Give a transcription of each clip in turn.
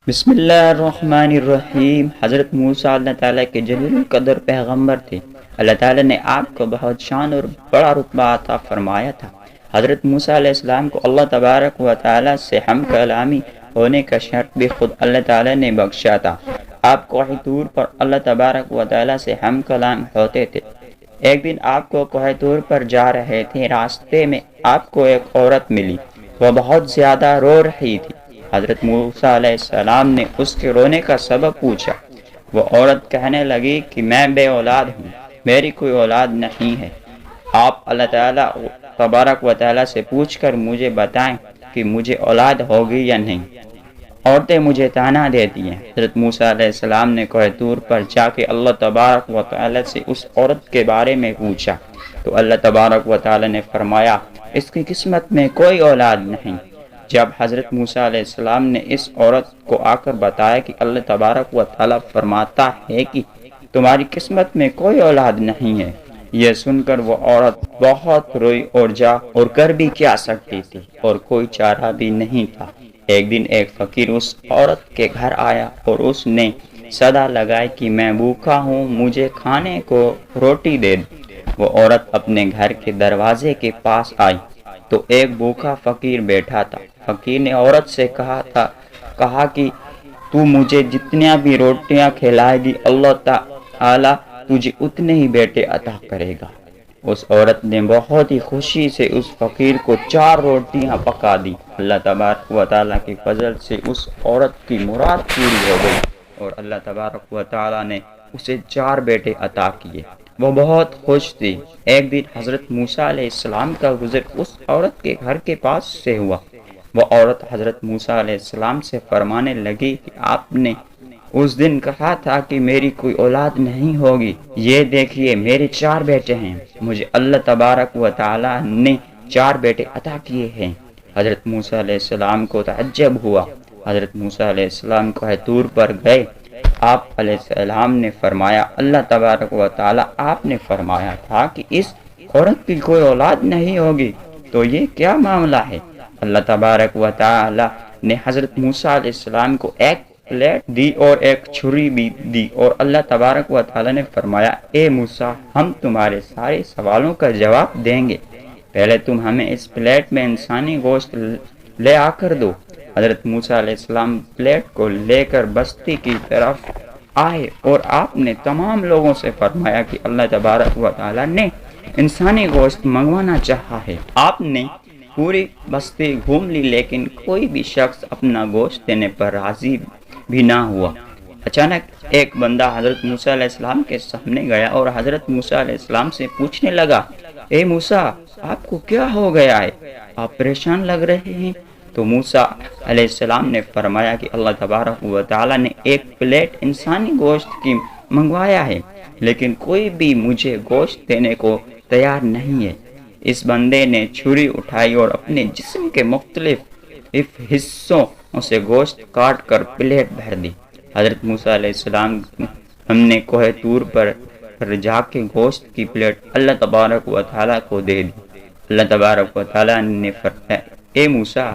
بسم اللہ الرحمن الرحیم۔ حضرت موسیٰ اللہ تعالیٰ کے جلیل القدر پیغمبر تھے۔ اللہ تعالیٰ نے آپ کو بہت شان اور بڑا رتبہ عطا فرمایا تھا۔ حضرت موسیٰ علیہ السلام کو اللہ تبارک و تعالیٰ سے ہم کلامی ہونے کا شرط بھی خود اللہ تعالیٰ نے بخشا تھا۔ آپ کوہ طور پر اللہ تبارک و تعالیٰ سے ہم کلام ہوتے تھے۔ ایک دن آپ کو کوہ طور پر جا رہے تھے، راستے میں آپ کو ایک عورت ملی، وہ بہت زیادہ رو رہی تھی۔ حضرت موسیٰ علیہ السلام نے اس کے رونے کا سبب پوچھا۔ وہ عورت کہنے لگی کہ میں بے اولاد ہوں، میری کوئی اولاد نہیں ہے۔ آپ اللہ تعالیٰ تبارک و تعالیٰ سے پوچھ کر مجھے بتائیں کہ مجھے اولاد ہوگی یا نہیں۔ عورتیں مجھے طعنہ دیتی ہیں۔ حضرت موسیٰ علیہ السلام نے کوہ طور پر جا کے اللہ تبارک و تعالیٰ سے اس عورت کے بارے میں پوچھا، تو اللہ تبارک و تعالیٰ نے فرمایا اس کی قسمت میں کوئی اولاد نہیں۔ جب حضرت موسیٰ علیہ السلام نے اس عورت کو آ کر بتایا کہ اللہ تبارک و تعالیٰ فرماتا ہے کہ تمہاری قسمت میں کوئی اولاد نہیں ہے، یہ سن کر وہ عورت بہت روئی اور کر بھی کیا سکتی تھی، اور کوئی چارہ بھی نہیں تھا۔ ایک دن ایک فقیر اس عورت کے گھر آیا اور اس نے صدا لگائی کہ میں بھوکا ہوں، مجھے کھانے کو روٹی دے دو۔ وہ عورت اپنے گھر کے دروازے کے پاس آئی تو ایک بھوکا فقیر بیٹھا تھا۔ فقیر نے عورت سے کہا کہ تو مجھے جتنی بھی روٹیاں کھلائے گی، اللہ تعالیٰ تجھے اتنے ہی بیٹے عطا کرے گا۔ اس عورت نے بہت ہی خوشی سے اس فقیر کو 4 روٹیاں پکا دی۔ اللہ تبارک و تعالیٰ کے فضل سے اس عورت کی مراد پوری ہو گئی اور اللہ تبارک و تعالیٰ نے اسے 4 بیٹے عطا کیے۔ وہ بہت خوش تھی۔ ایک دن حضرت موسیٰ علیہ السلام کا گزر اس عورت کے گھر کے پاس سے ہوا۔ وہ عورت حضرت موسیٰ علیہ السلام سے فرمانے لگی کہ آپ نے اس دن کہا تھا کہ میری کوئی اولاد نہیں ہوگی، یہ دیکھیے میرے 4 بیٹے ہیں، مجھے اللہ تبارک و تعالیٰ نے 4 بیٹے عطا کیے ہیں۔ حضرت موسیٰ علیہ السلام کو تعجب ہوا۔ حضرت موسیٰ علیہ السلام کوہ طور پر گئے۔ آپ علیہ السلام نے فرمایا اللہ تبارک و تعالیٰ آپ نے فرمایا تھا کہ اس عورت کی کوئی اولاد نہیں ہوگی، تو یہ کیا معاملہ ہے؟ اللہ تبارک و تعالیٰ نے حضرت موسیٰ علیہ السلام کو ایک پلیٹ دی اور ایک چھری بھی دی، اور اللہ تبارک و تعالیٰ نے فرمایا اے موسیٰ ہم تمہارے سارے سوالوں کا جواب دیں گے، پہلے تم ہمیں اس پلیٹ میں انسانی گوشت لے آ کر دو۔ حضرت موسیٰ علیہ السلام پلیٹ کو لے کر بستی کی طرف آئے اور آپ نے تمام لوگوں سے فرمایا کہ اللہ تبارک و تعالیٰ نے انسانی گوشت منگوانا چاہا ہے۔ آپ نے پوری بستی گھوم لی لیکن کوئی بھی شخص اپنا گوشت دینے پر راضی بھی نہ ہوا۔ اچانک ایک بندہ حضرت موسیٰ علیہ السلام کے سامنے گیا اور حضرت موسیٰ علیہ السلام سے پوچھنے لگا اے موسیٰ آپ کو کیا ہو گیا ہے، آپ پریشان لگ رہے ہیں؟ تو موسیٰ علیہ السلام نے فرمایا کہ اللہ تبارک و تعالیٰ نے ایک پلیٹ انسانی گوشت کی منگوایا ہے، لیکن کوئی بھی مجھے گوشت دینے کو تیار نہیں ہے۔ اس بندے نے چھری اٹھائی اور اپنے جسم کے مختلف حصوں سے گوشت کاٹ کر پلیٹ بھر دی۔ حضرت موسیٰ علیہ السلام ہم نے کوہ طور پر جا کے گوشت کی پلیٹ اللہ تبارک و تعالیٰ کو دے دی۔ اللہ تبارک و تعالیٰ نے فرمایا اے موسیٰ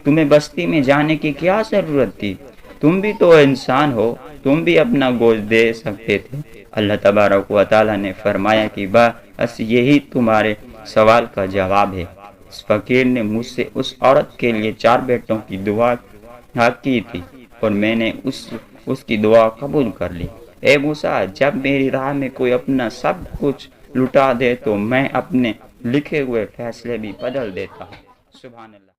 تمہیں بستی میں جانے کی کیا ضرورت تھی، تم بھی تو انسان ہو، تم بھی اپنا گوشت دے سکتے تھے۔ اللہ تبارک و تعالیٰ نے فرمایا کہ بس یہی تمہارے سوال کا جواب ہے۔ اس فقیر نے مجھ سے اس عورت کے لیے 4 بیٹوں کی دعا کی تھی اور میں نے اس کی دعا قبول کر لی۔ اے موسیٰ جب میری راہ میں کوئی اپنا سب کچھ لٹا دے تو میں اپنے لکھے ہوئے فیصلے بھی بدل دیتا ہوں۔ سبحان اللہ۔